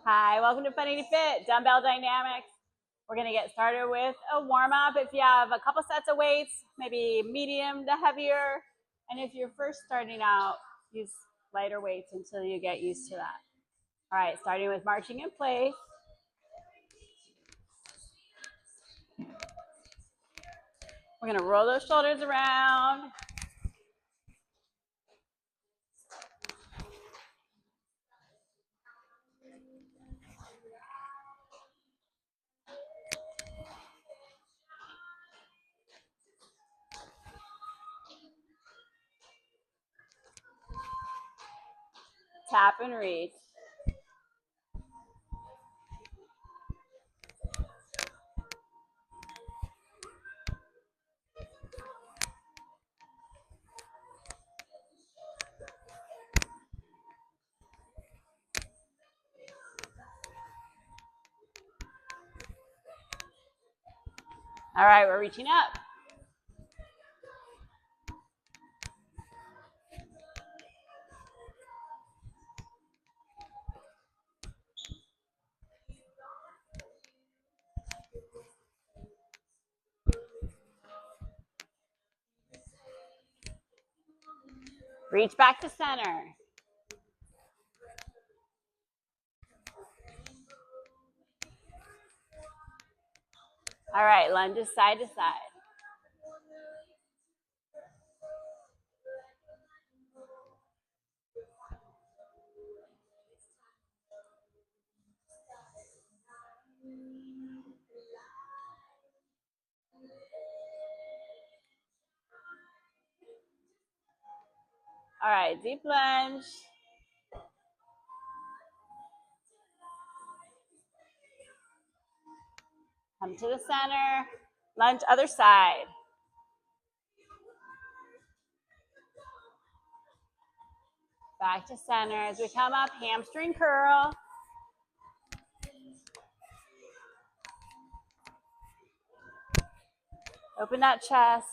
Hi, welcome to FunityFit, Dumbbell Dynamics. We're going to get started with a warm-up. If you have a couple sets of weights, maybe medium to heavier, and if you're first starting out, use lighter weights until you get used to that. All right, starting with marching in place. We're going to roll those shoulders around. Tap and reach. All right, we're reaching up. Reach back to center. All right, lunges side to side. All right, deep lunge. Come to the center. Lunge other side. Back to center. As we come up, hamstring curl. Open that chest.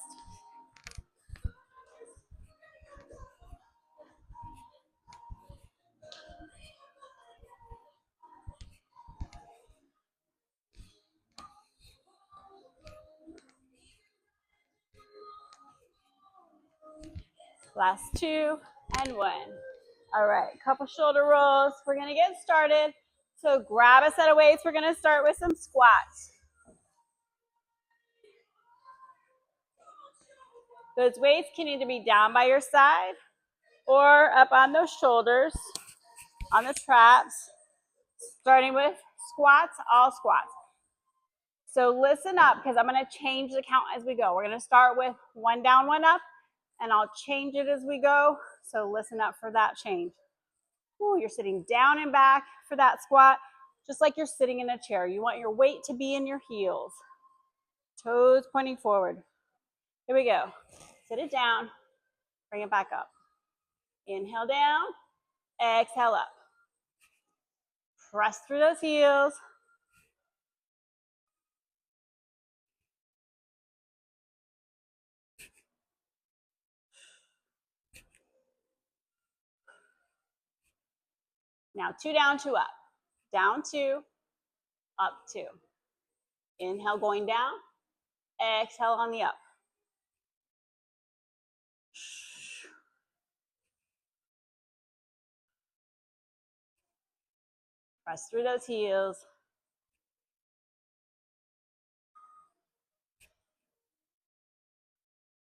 Last 2 and 1. All right, couple shoulder rolls. We're gonna get started. So grab a set of weights. We're gonna start with some squats. Those weights can either be down by your side or up on those shoulders, on the traps. Starting with squats, all squats. So listen up because I'm gonna change the count as we go. We're gonna start with 1 down, 1 up, and I'll change it as we go. So listen up for that change. Ooh, you're sitting down and back for that squat, just like you're sitting in a chair. You want your weight to be in your heels. Toes pointing forward. Here we go. Sit it down, bring it back up. Inhale down, exhale up. Press through those heels. Now 2 down, 2 up. Down 2, up 2. Inhale going down, exhale on the up. Press through those heels.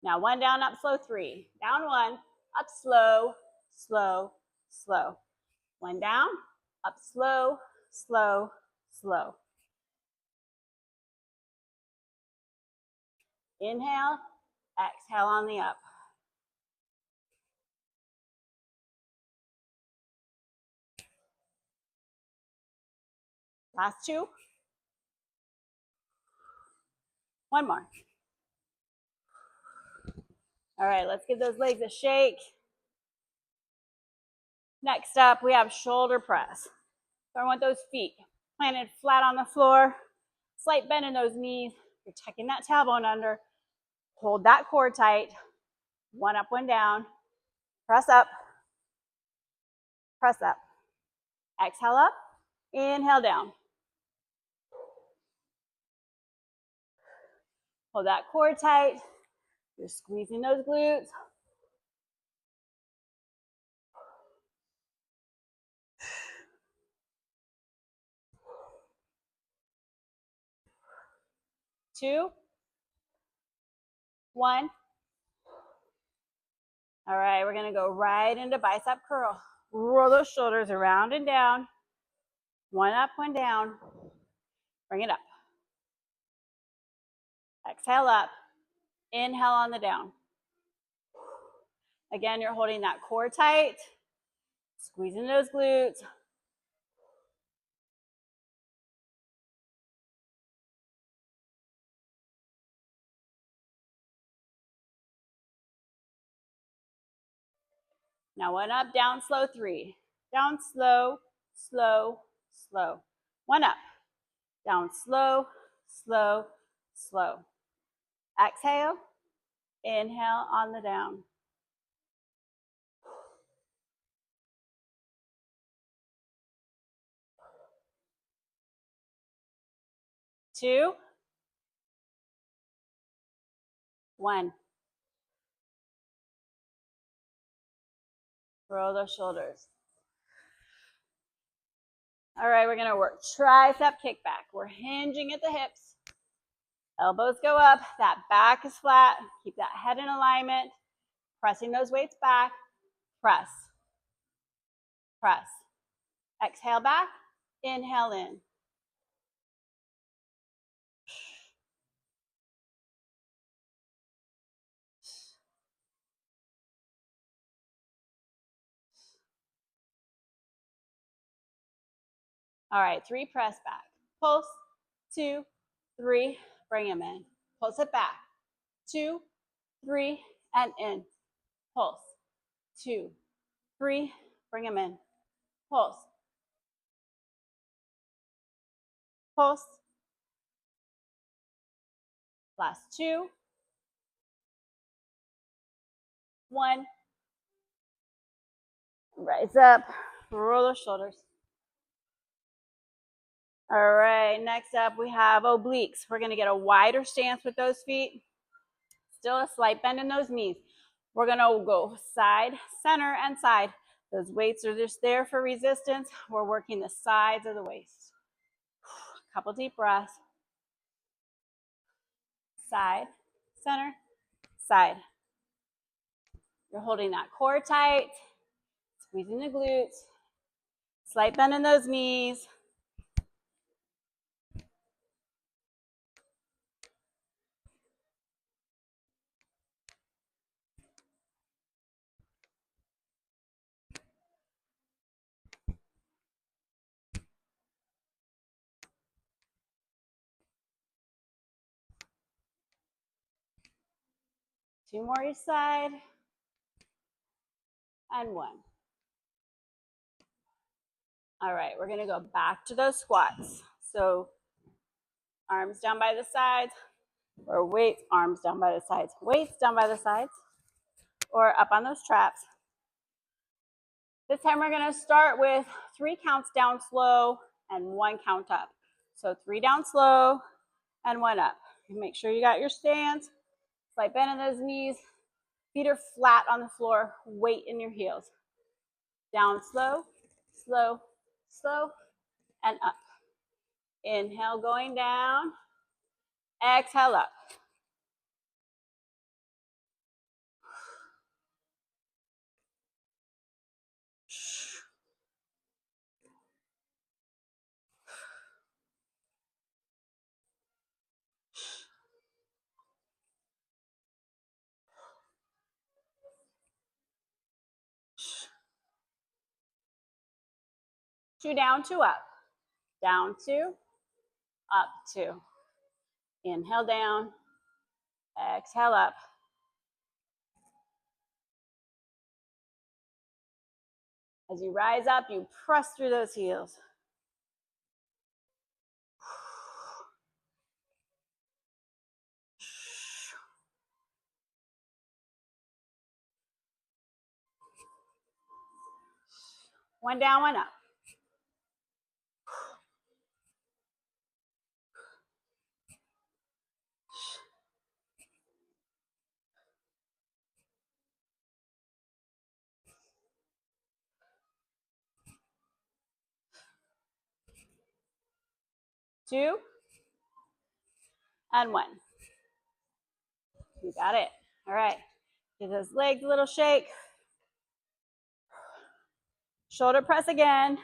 Now 1 down, up slow, 3. Down 1, up slow, slow, slow. 1 down, up slow, slow, slow. Inhale, exhale on the up. Last 2. 1 more. All right, let's give those legs a shake. Next up, we have shoulder press. So I want those feet planted flat on the floor. Slight bend in those knees. You're tucking that tailbone under. Hold that core tight. 1 up, 1 down. Press up. Press up. Exhale up. Inhale down. Hold that core tight. You're squeezing those glutes. Two, one. All right, we're gonna go right into bicep curl. Roll those shoulders around and down. One up, one down. Bring it up. Exhale up. Inhale on the down. Again, you're holding that core tight. Squeezing those glutes. Now one up, down, slow, three. Down, slow, slow, slow. One up, down, slow, slow, slow. Exhale, inhale on the down. Two, one. Roll those shoulders. All right, we're gonna work tricep kickback. We're hinging at the hips. Elbows go up, that back is flat. Keep that head in alignment. Pressing those weights back. Press. Press. Exhale back. Inhale in. All right, three, press back. Pulse, two, three, bring them in. Pulse it back. Two, three, and in. Pulse, two, three, bring them in. Pulse. Pulse. Last two. One. Rise up. Roll those shoulders. All right, next up we have obliques. We're going to get a wider stance with those feet. Still a slight bend in those knees. We're going to go side, center, and side. Those weights are just there for resistance. We're working the sides of the waist. Couple deep breaths. Side, center, side. You're holding that core tight, squeezing the glutes. Slight bend in those knees. Two more each side. And one. All right, we're going to go back to those squats. So arms down by the sides, or weights, arms down by the sides, weights down by the sides, or up on those traps. This time we're going to start with 3 counts down slow and 1 count up. So 3 down slow and 1 up. Make sure you got your stance. Slight bend in those knees. Feet are flat on the floor. Weight in your heels. Down slow, slow, slow, and up. Inhale going down. Exhale up. Two down, two up. Down, two, up, two. Inhale down. Exhale up. As you rise up, you press through those heels. One down, one up. 2, and 1. You got it. All right. Give those legs a little shake. Shoulder press again.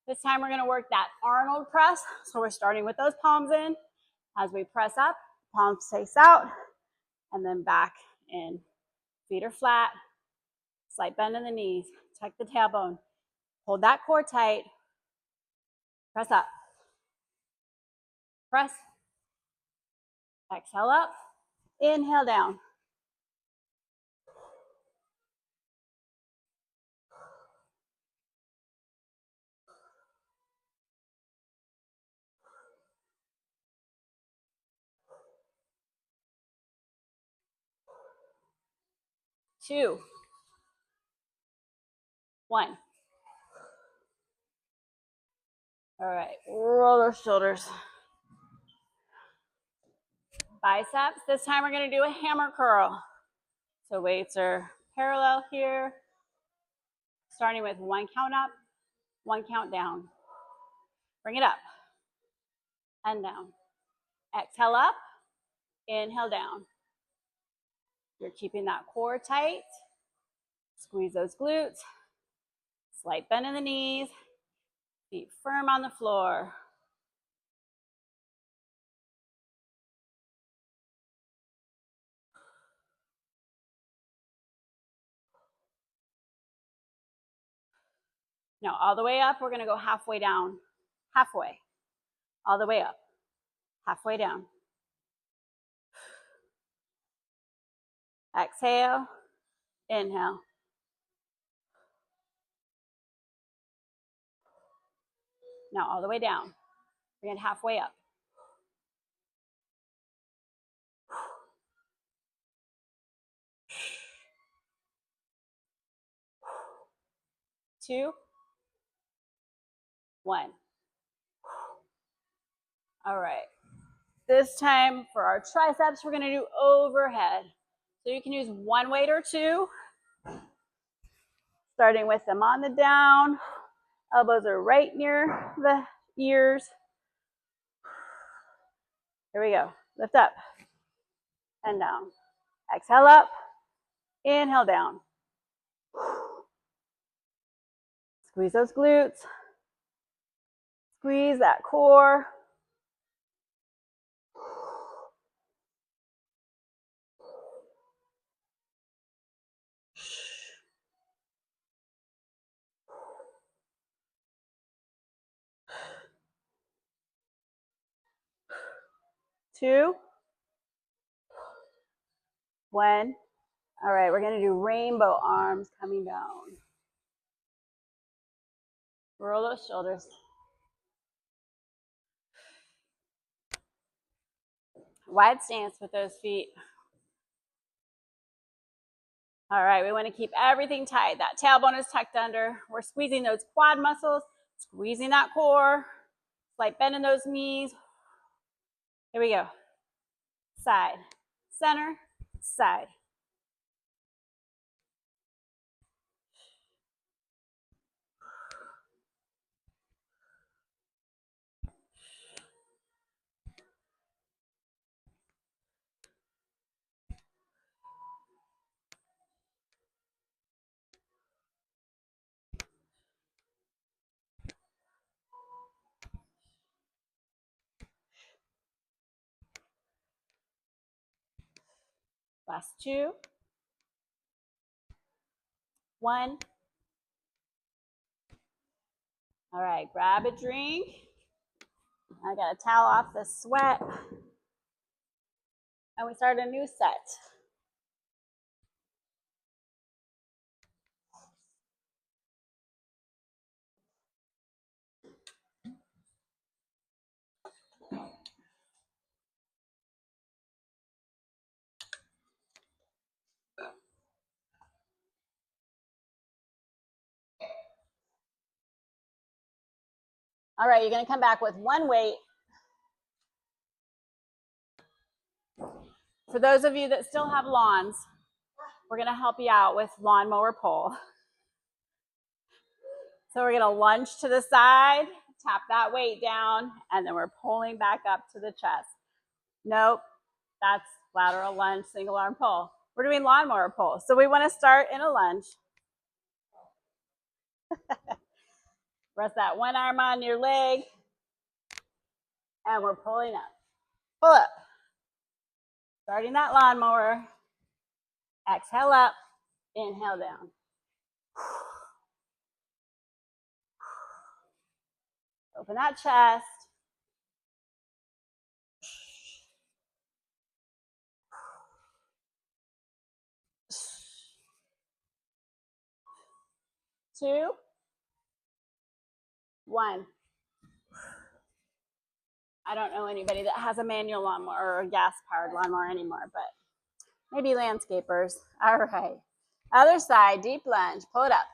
This time we're going to work that Arnold press. So we're starting with those palms in. As we press up, palms face out, and then back in. Feet are flat. Slight bend in the knees. Tuck the tailbone. Hold that core tight. Press up. Press. Exhale up. Inhale down. Two, 1. All right, roll those shoulders. Biceps. This time we're going to do a hammer curl. So weights are parallel here. Starting with 1 count up, 1 count down. Bring it up and down. Exhale up, inhale down. You're keeping that core tight. Squeeze those glutes. Slight bend in the knees. Feet firm on the floor. Now all the way up, we're going to go halfway down. Halfway. All the way up. Halfway down. Exhale. Inhale. Now all the way down. Bring it halfway up. 2, 1. All right. This time for our triceps, we're going to do overhead. So you can use 1 weight or 2. Starting with them on the down. Elbows are right near the ears. Here we go. Lift up and down. Exhale up. Inhale down. Squeeze those glutes. Squeeze that core. Two, 1. All right, we're going to do rainbow arms coming down. Roll those shoulders. Wide stance with those feet. All right, we want to keep everything tight. That tailbone is tucked under. We're squeezing those quad muscles, squeezing that core, slight bend in those knees. Here we go. Side, center, side. Last 2, 1. All right, grab a drink. I got to towel off the sweat. And we start a new set. All right, you're going to come back with 1 weight. For those of you that still have lawns, we're going to help you out with lawnmower pole. So we're going to lunge to the side, tap that weight down, and then we're pulling back up to the chest. Nope, that's lateral lunge, single arm pull. We're doing lawnmower pull. So we want to start in a lunge. Rest that one arm on your leg, and we're pulling up. Pull up. Starting that lawnmower. Exhale up, inhale down. Open that chest. Two, one. I don't know anybody that has a manual lawnmower or a gas-powered lawnmower anymore, but maybe landscapers. All right. Other side, deep lunge. Pull it up.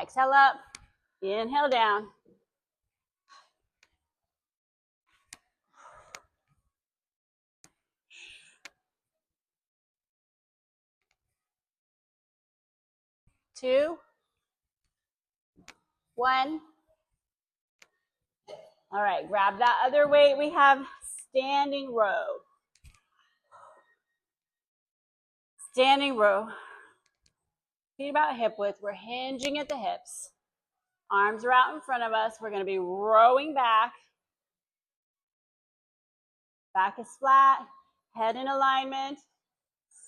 Exhale up. Inhale down. Two, one. All right, grab that other weight. We have standing row. Standing row. Feet about hip width. We're hinging at the hips. Arms are out in front of us. We're going to be rowing back. Back is flat. Head in alignment.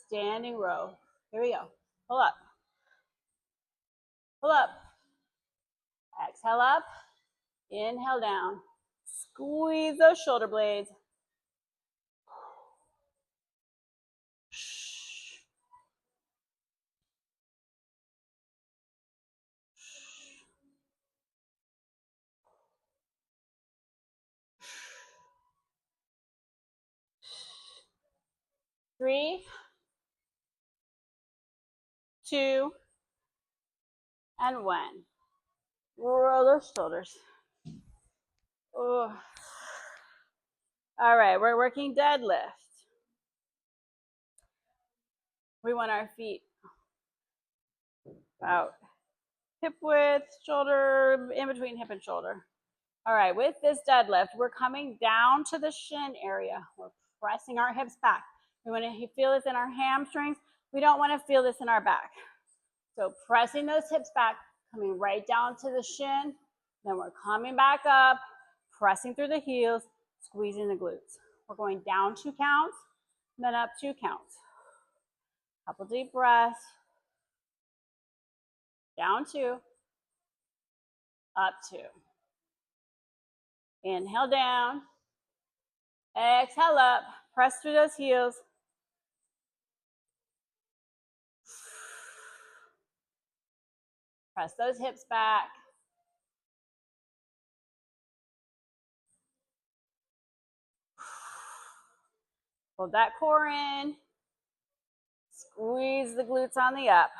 Standing row. Here we go. Pull up. Pull up. Exhale up. Inhale down. Squeeze those shoulder blades. Three, two, and one. Roll those shoulders. Oh. All right, we're working deadlift. We want our feet about hip width, shoulder, in between hip and shoulder. All right, with this deadlift, we're coming down to the shin area. We're pressing our hips back. We want to feel this in our hamstrings. We don't want to feel this in our back. So pressing those hips back, coming right down to the shin. Then we're coming back up, pressing through the heels, squeezing the glutes. We're going down 2 counts, then up 2 counts. Couple deep breaths. Down 2, up 2. Inhale down. Exhale up. Press through those heels. Press those hips back. Hold that core in. Squeeze the glutes on the up.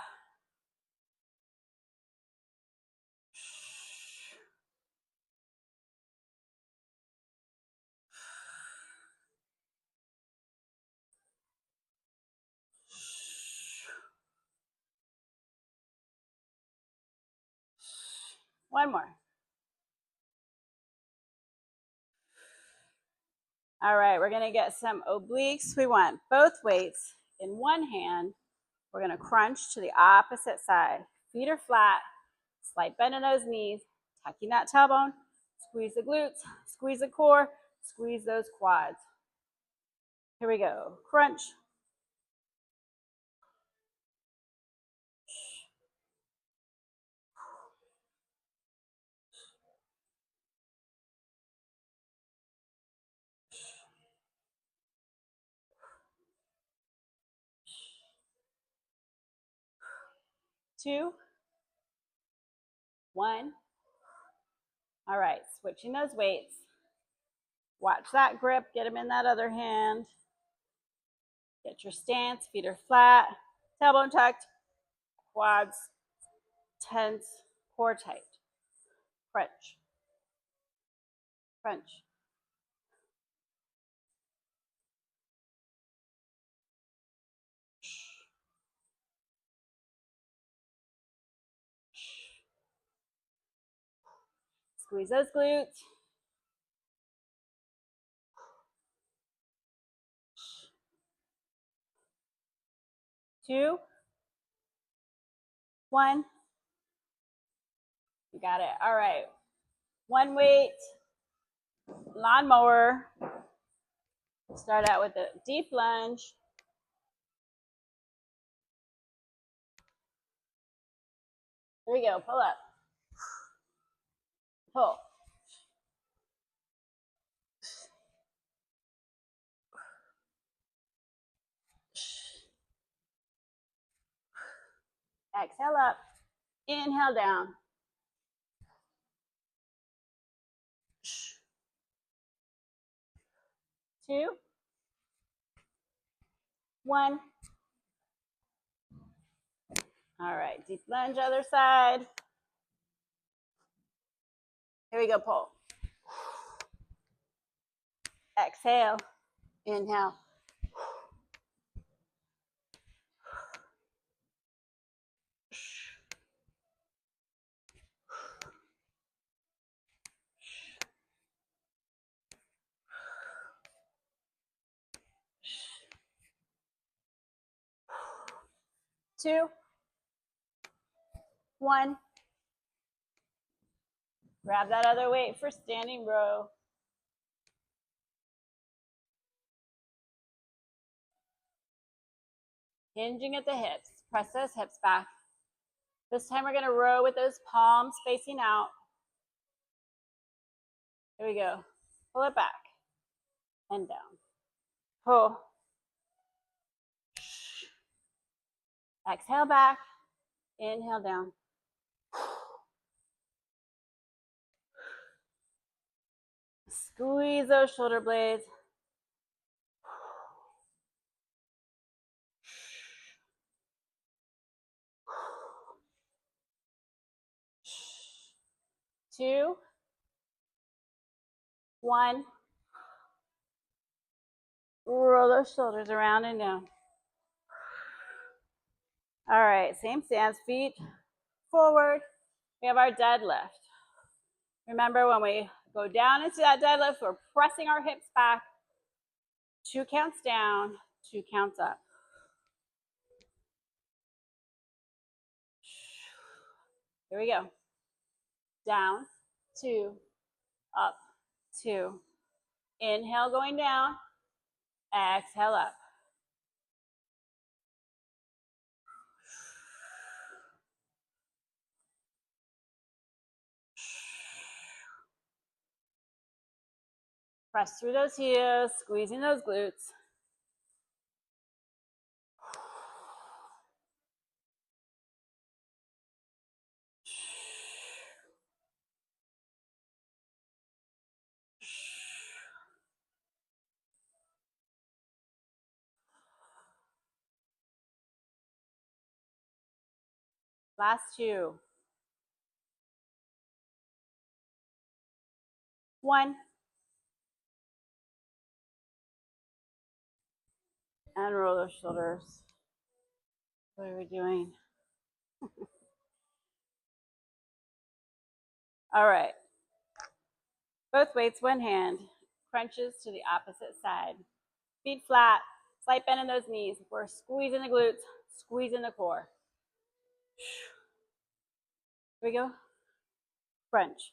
One more. All right, we're gonna get some obliques. We want both weights in one hand. We're gonna crunch to the opposite side. Feet are flat, slight bend in those knees, tucking that tailbone, squeeze the glutes, squeeze the core, squeeze those quads. Here we go, crunch. Two, one. All right, switching those weights. Watch that grip, get them in that other hand. Get your stance, feet are flat, tailbone tucked, quads tense, core tight. Crunch, crunch. Squeeze those glutes. 2, 1. You got it. All right. One weight lawnmower. Start out with a deep lunge. There we go. Pull up. Pull. Exhale up. Inhale down. 2, 1. All right. Deep lunge, other side. Here we go. Pull. Exhale. Inhale. Two, 1. Grab that other weight for standing row. Hinging at the hips. Press those hips back. This time we're going to row with those palms facing out. Here we go. Pull it back and down. Pull. Exhale back. Inhale down. Squeeze those shoulder blades. Two, 1. Roll those shoulders around and down. All right, same stance, feet forward. We have our deadlift. Remember, when we go down into that deadlift, we're pressing our hips back. 2 counts down, 2 counts up. Here we go. Down, 2, up, 2. Inhale, going down. Exhale up. Press through those heels, squeezing those glutes. Last 2. 1. And roll those shoulders. What are we doing? All right. Both weights, one hand. Crunches to the opposite side. Feet flat. Slight bend in those knees. We're squeezing the glutes, squeezing the core. Here we go. Crunch.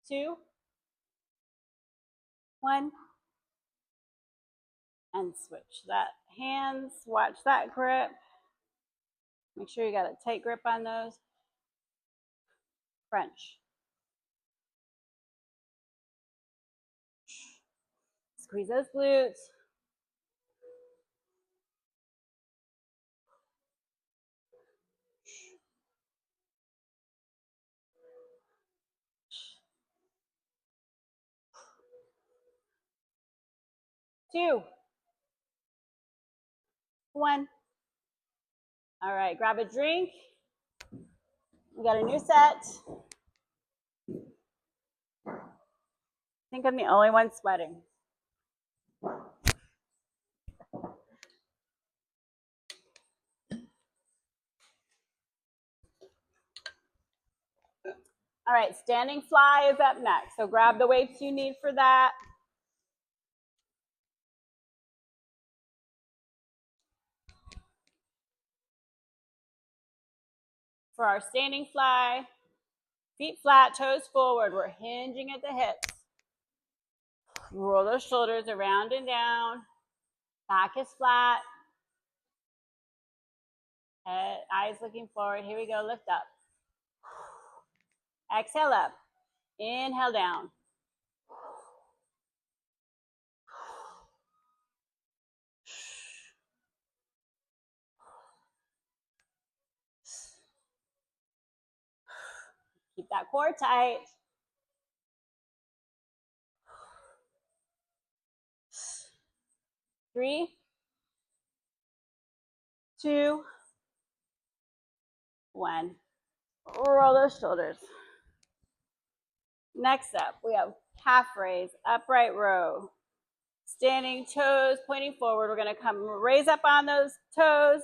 Two, 1, and switch. That hands, watch that grip. Make sure you got a tight grip on those. Crunch. Squeeze those glutes. Two, 1. All right, grab a drink. We got a new set. I think I'm the only one sweating. All right, standing fly is up next. So grab the weights you need for that. For our standing fly, feet flat, toes forward. We're hinging at the hips. Roll those shoulders around and down. Back is flat. Head, eyes looking forward. Here we go. Lift up. Exhale up. Inhale down. Keep that core tight. Three, two, one. Roll those shoulders. Next up, we have calf raise, upright row. Standing toes pointing forward. We're going to come raise up on those toes.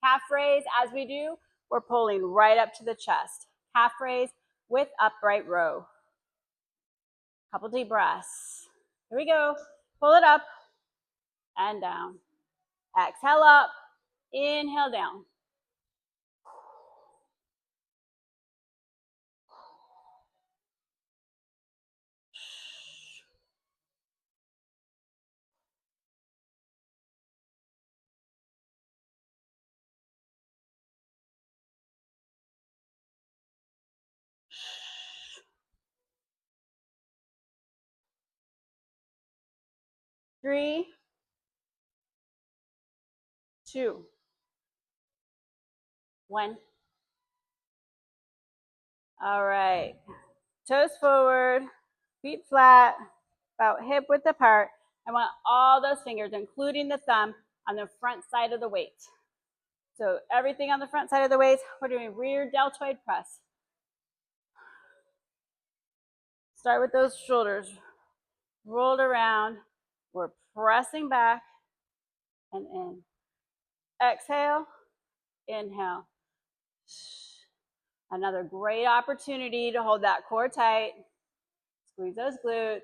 Calf raise. As we do, we're pulling right up to the chest. Calf raise with upright row. Couple deep breaths. Here we go. Pull it up and down. Exhale up. Inhale down. Three, two, one. All right. Toes forward, feet flat, about hip width apart. I want all those fingers, including the thumb, on the front side of the weight. So everything on the front side of the weight, we're doing rear deltoid press. Start with those shoulders rolled around. We're pressing back and in. Exhale, inhale. Another great opportunity to hold that core tight. Squeeze those glutes.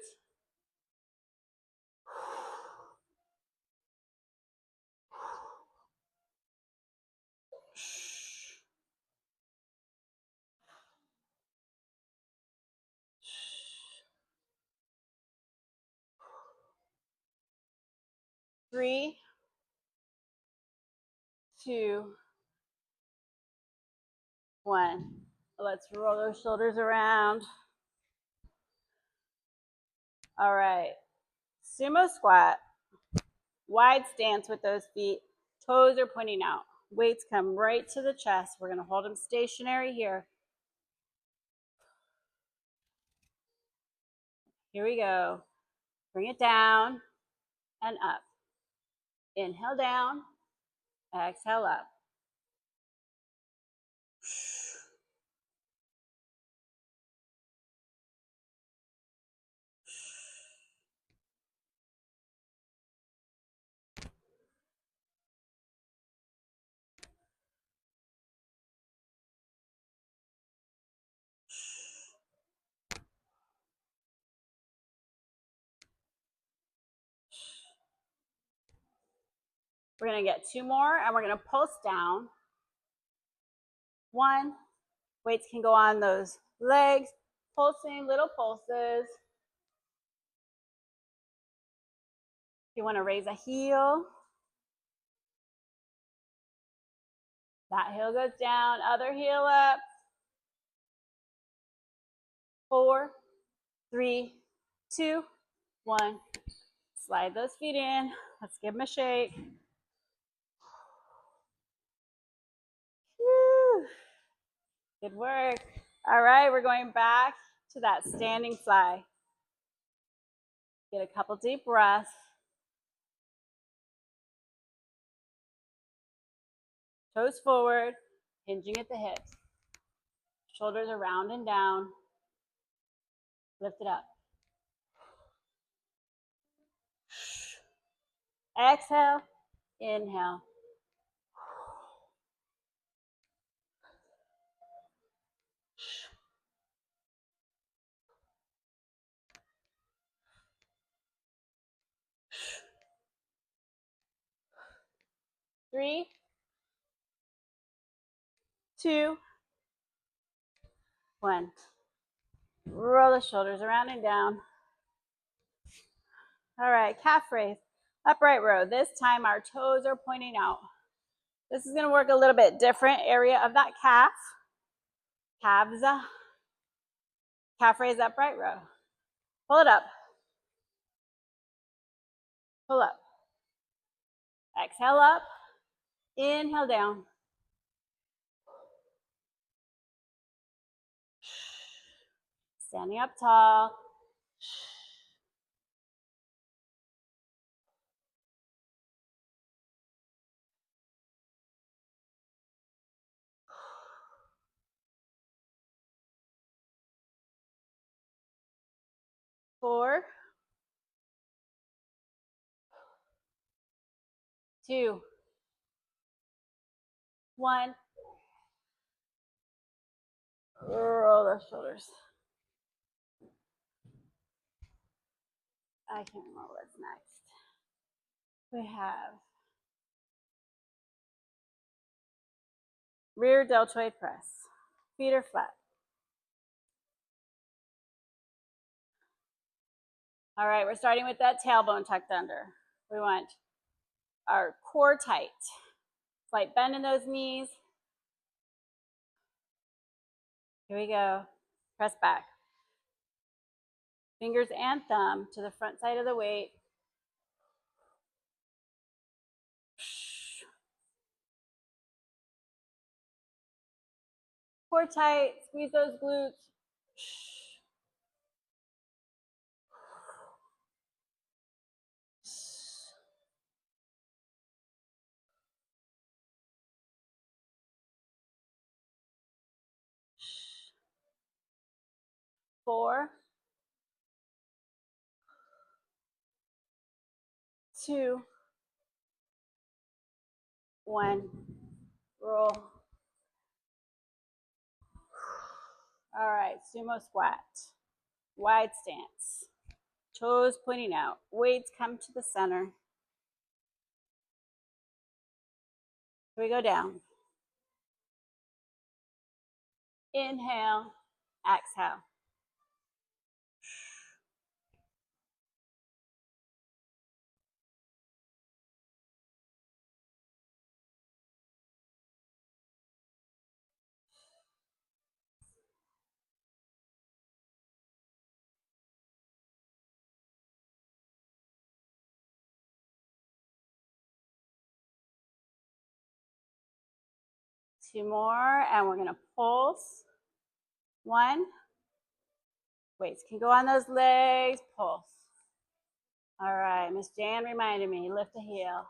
Three, two, one. Let's roll those shoulders around. All right. Sumo squat. Wide stance with those feet. Toes are pointing out. Weights come right to the chest. We're going to hold them stationary here. Here we go. Bring it down and up. Inhale down. Exhale up. We're going to get two more, and we're going to pulse down. One. Weights can go on those legs. Pulsing, little pulses. If you want to raise a heel, that heel goes down. Other heel up. 4, 3, 2, 1. Slide those feet in. Let's give them a shake. Woo. Good work. All right, we're going back to that standing fly. Get a couple deep breaths. Toes forward, hinging at the hips. Shoulders are round and down. Lift it up. Exhale, inhale. Three, two, one. Roll the shoulders around and down. All right, calf raise, upright row. This time our toes are pointing out. This is gonna work a little bit different area of that calf. Calves, calf raise, upright row. Pull it up. Pull up. Exhale up. Inhale down. Standing up tall. 4, 2, 1. Roll the shoulders. I can't remember what's next. We have rear deltoid press. Feet are flat. All right, we're starting with that tailbone tucked under. We want our core tight. Slight bend in those knees. Here we go. Press back. Fingers and thumb to the front side of the weight. Core tight, squeeze those glutes. 4, 2, 1. Roll. All right, sumo squat. Wide stance. Toes pointing out. Weights come to the center. Here we go down. Inhale, exhale. Two more, and we're gonna pulse. 1. Weights can go on those legs, pulse. All right, Miss Jan reminded me, lift a heel.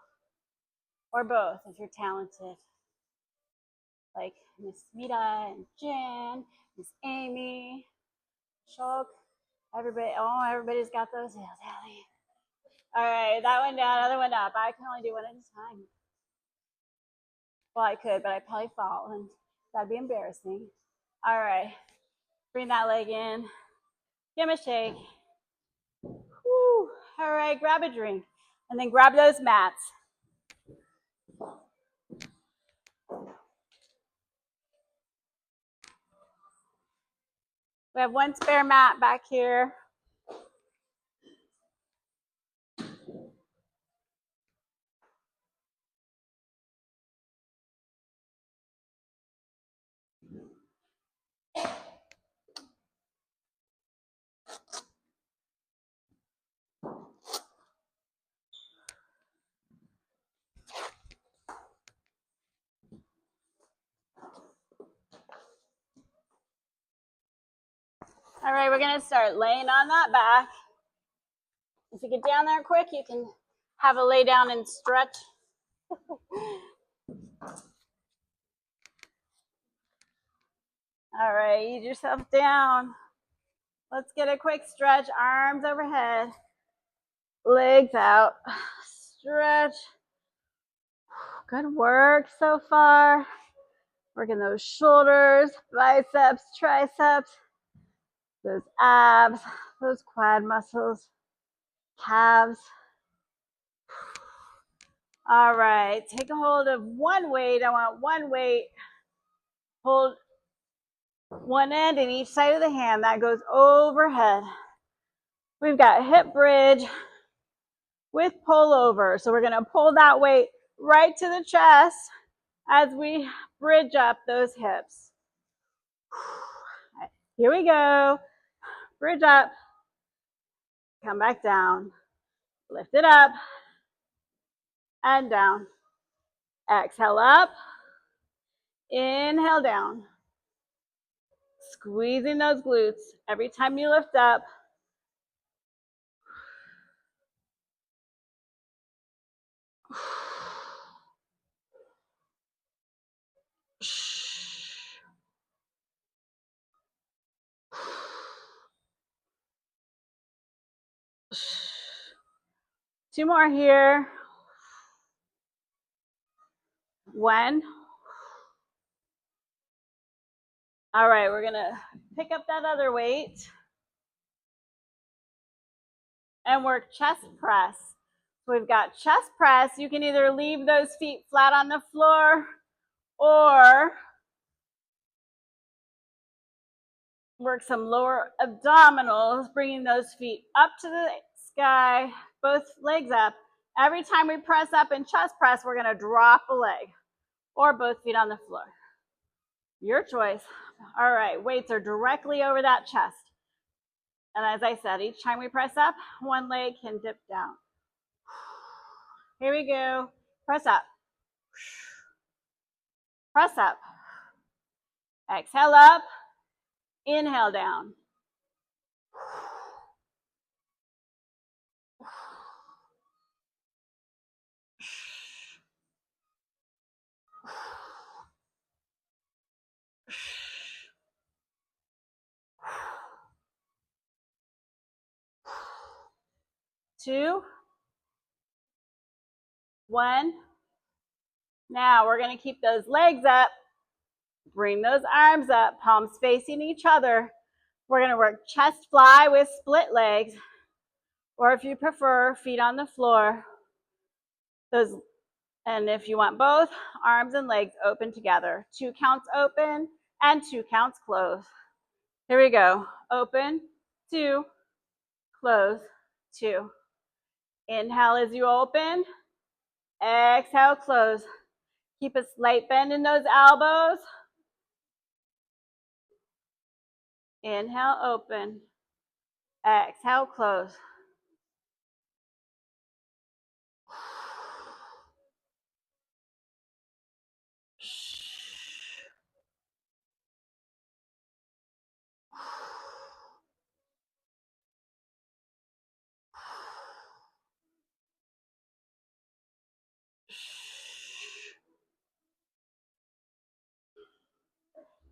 Or both if you're talented. Like Miss Smita and Jan, Miss Amy, Shulk, everybody, everybody's got those heels, Allie. All right, that one down, other one up. I can only do one at a time. Well, I could, but I'd probably fall, and that'd be embarrassing. All right, bring that leg in. Give him a shake. Woo. All right, grab a drink, and then grab those mats. We have one spare mat back here. All right, we're gonna start laying on that back. If you get down there quick, you can have a lay down and stretch. All right, ease yourself down. Let's get a quick stretch. Arms overhead, legs out. Stretch. Good work so far. Working those shoulders, biceps, triceps, those abs, those quad muscles, calves. All right, take a hold of one weight. I want one weight. Hold one end in each side of the hand. That goes overhead. We've got hip bridge with pull over. So we're going to pull that weight right to the chest as we bridge up those hips. Here we go. Bridge up. Come back down. Lift it up and down. Exhale up. Inhale down. Squeezing those glutes every time you lift up. Two more here. One. All right, we're gonna pick up that other weight and work chest press. So we've got chest press. You can either leave those feet flat on the floor or work some lower abdominals, bringing those feet up to the sky, both legs up. Every time we press up in chest press, we're gonna drop a leg or both feet on the floor. Your choice. All right, weights are directly over that chest. And as I said, each time we press up, one leg can dip down. Here we go. Press up. Press up. Exhale up. Inhale down. Two. One. Now we're going to keep those legs up. Bring those arms up, palms facing each other. We're going to work chest fly with split legs, or if you prefer, feet on the floor. And if you want both, arms and legs open together. 2 counts open and 2 counts close. Here we go. Open, 2, close, 2. Inhale as you open. Exhale, close. Keep a slight bend in those elbows. Inhale, open. Exhale, close.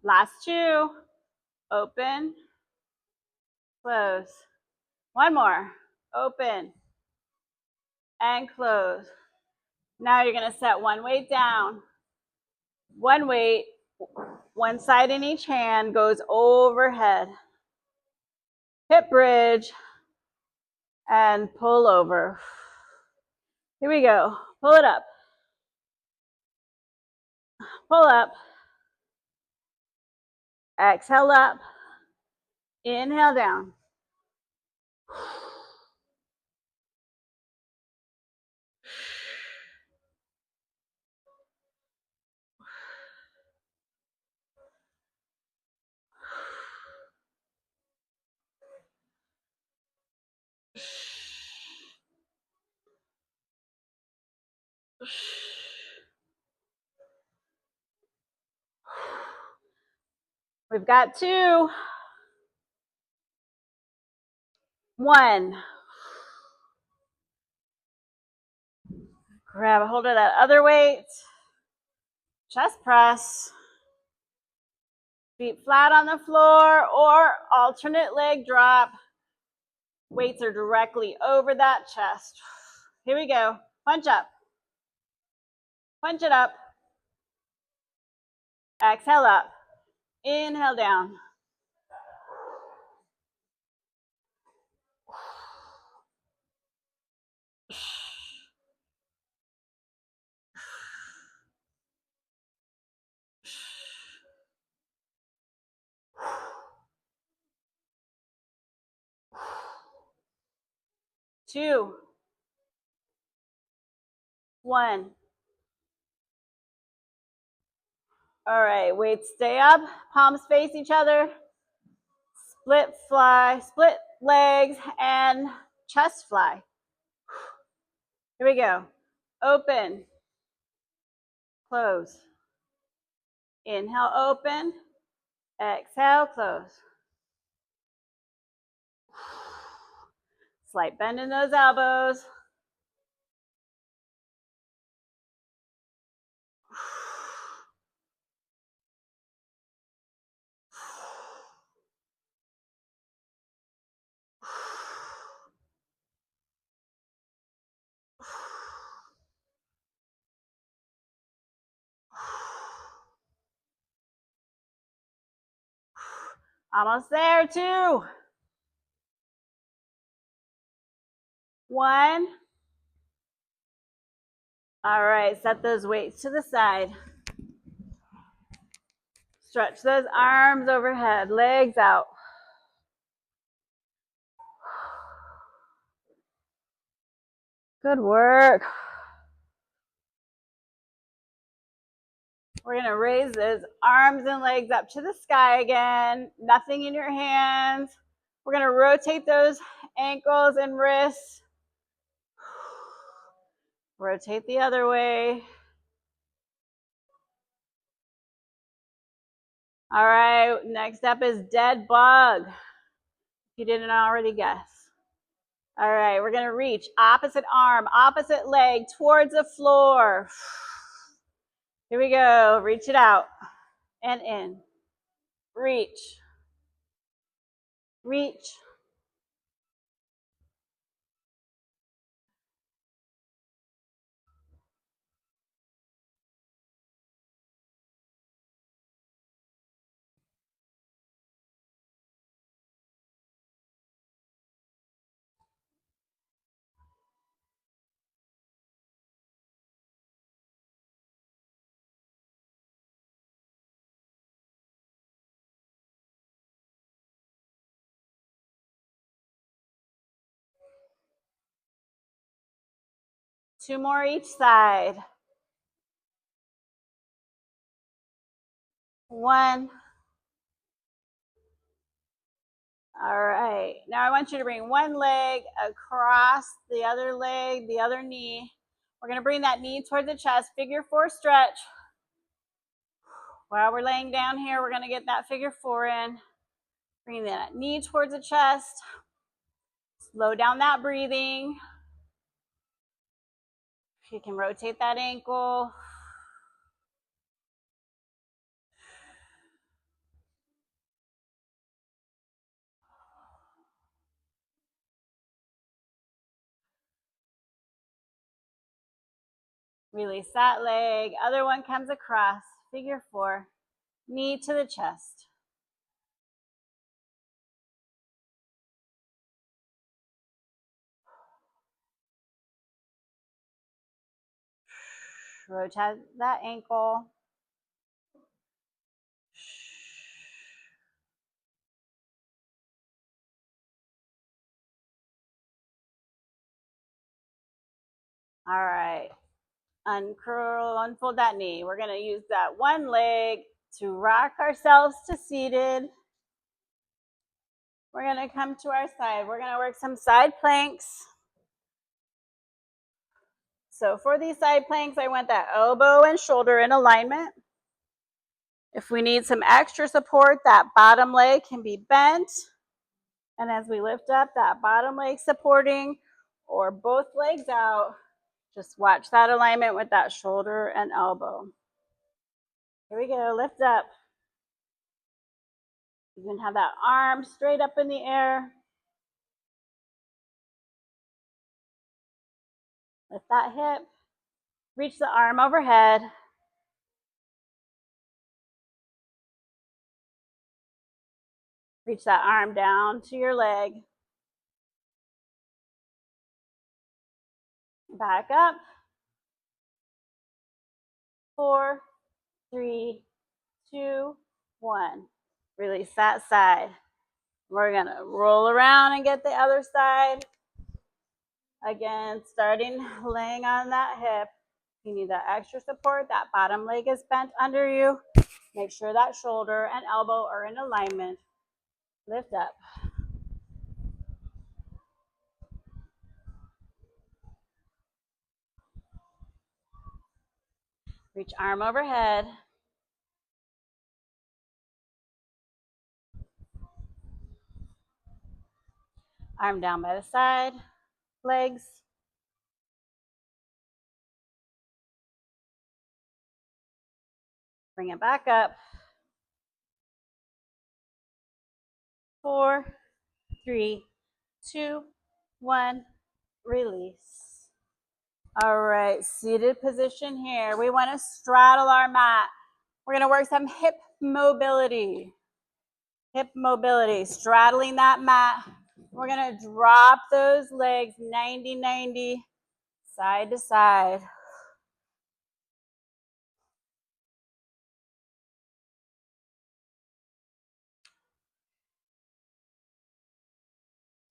Last 2. Open, close. One more. Open and close. Now you're going to set one weight down. One weight, one side in each hand goes overhead. Hip bridge and pull over. Here we go. Pull it up. Pull up. Exhale up. Inhale down. We've got 2. 1. Grab a hold of that other weight. Chest press. Feet flat on the floor or alternate leg drop. Weights are directly over that chest. Here we go. Punch up. Punch it up. Exhale up. Inhale down. Two, one. All right, weights stay up, palms face each other, split fly, split legs, and chest fly. Here we go. Open, close. Inhale, open. Exhale, close. Slight bend in those elbows. Almost there, two. One. All right, set those weights to the side. Stretch those arms overhead, legs out. Good work. We're going to raise those arms and legs up to the sky again. Nothing in your hands. We're going to rotate those ankles and wrists. Rotate the other way. All right, next up is dead bug. If you didn't already guess. All right, we're going to reach opposite arm, opposite leg towards the floor. Here we go. Reach it out and in. Reach. Reach. Two more each side. One. All right. Now I want you to bring one leg across the other leg, the other knee. We're going to bring that knee towards the chest, figure four stretch. While we're laying down here, we're going to get that figure four in. Bring that knee towards the chest. Slow down that breathing. You can rotate that ankle. Release that leg. Other one comes across. Figure four. Knee to the chest. Rotate that ankle. All right. Uncurl, unfold that knee. We're going to use that one leg to rock ourselves to seated. We're going to come to our side. We're going to work some side planks. So for these side planks, I want that elbow and shoulder in alignment. If we need some extra support, that bottom leg can be bent. And as we lift up, that bottom leg supporting or both legs out. Just watch that alignment with that shoulder and elbow. Here we go, lift up. You can have that arm straight up in the air. Lift that hip. Reach the arm overhead. Reach that arm down to your leg. Back up. 4, 3, 2, 1. Release that side. We're going to roll around and get the other side. Again, starting laying on that hip. You need that extra support. That bottom leg is bent under you. Make sure that shoulder and elbow are in alignment. Lift up. Reach arm overhead. Arm down by the side. Legs. Bring it back up. 4, 3, 2, 1. Release. All right, seated position here. We want to straddle our mat. We're going to work some hip mobility. Hip mobility, straddling that mat. We're going to drop those legs 90-90, side to side.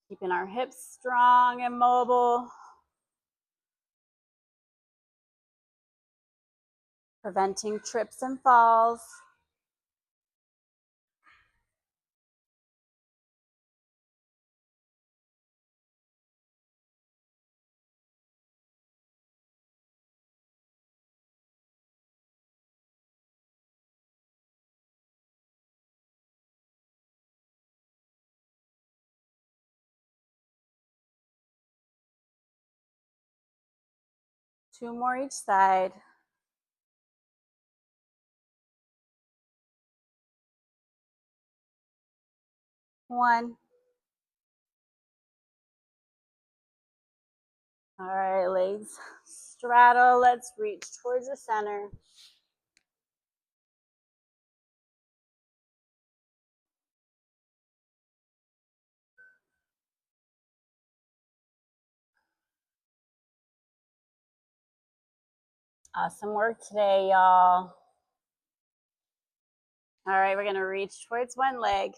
Keeping our hips strong and mobile. Preventing trips and falls. Two more each side. One. All right, legs straddle. Let's reach towards the center. Awesome work today, y'all. All right, we're going to reach towards one leg.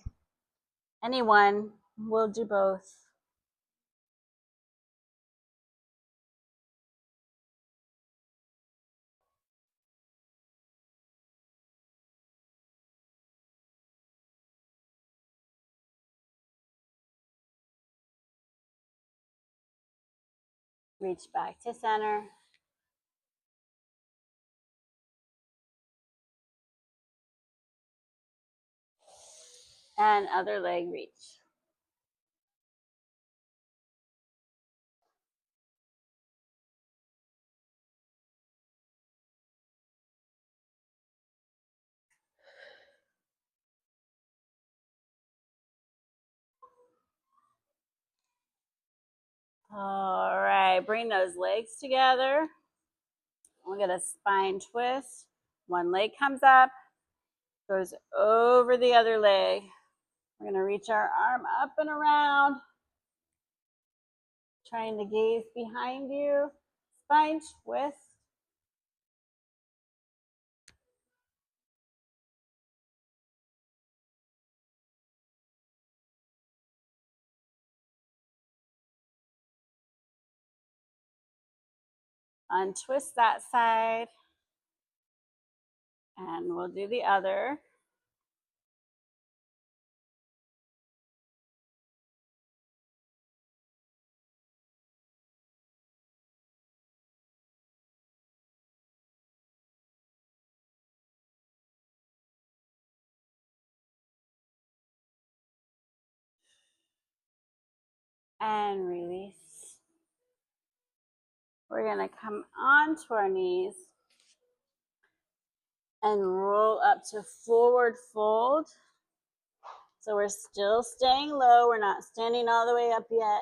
Anyone, we'll do both. Reach back to center. And other leg reach. All right, bring those legs together. We'll get a spine twist. One leg comes up, goes over the other leg. We're gonna reach our arm up and around. Trying to gaze behind you. Spine twist. Untwist that side. And we'll do the other. And release. We're gonna come onto our knees and roll up to forward fold. So we're still staying low. We're not standing all the way up yet.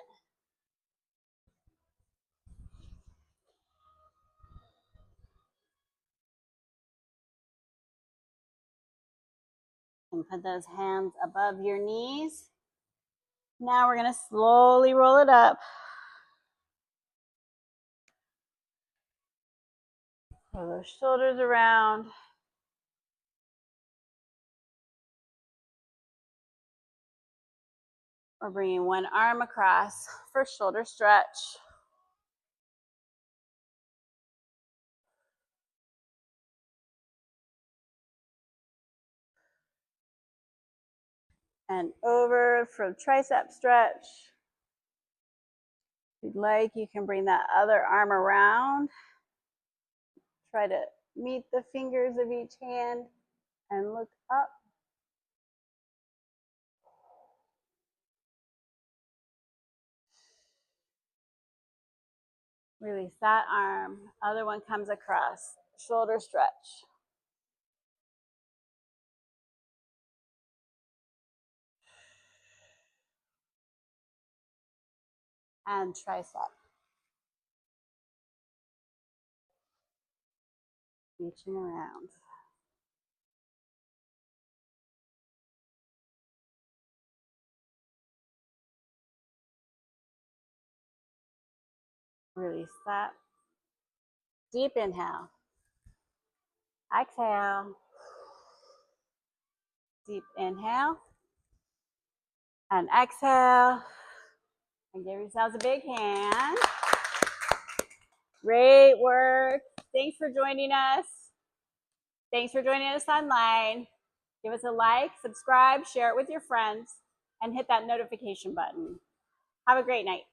And put those hands above your knees. Now we're going to slowly roll it up. Pull those shoulders around. We're bringing one arm across for shoulder stretch. And over for tricep stretch. If you'd like, you can bring that other arm around. Try to meet the fingers of each hand and look up. Release that arm. Other one comes across. Shoulder stretch. And tricep. Reaching around. Release that. Deep inhale. Exhale. Deep inhale. And exhale. And give yourselves a big hand. Great work. Thanks for joining us. Thanks for joining us online. Give us a like, subscribe, share it with your friends, and hit that notification button. Have a great night.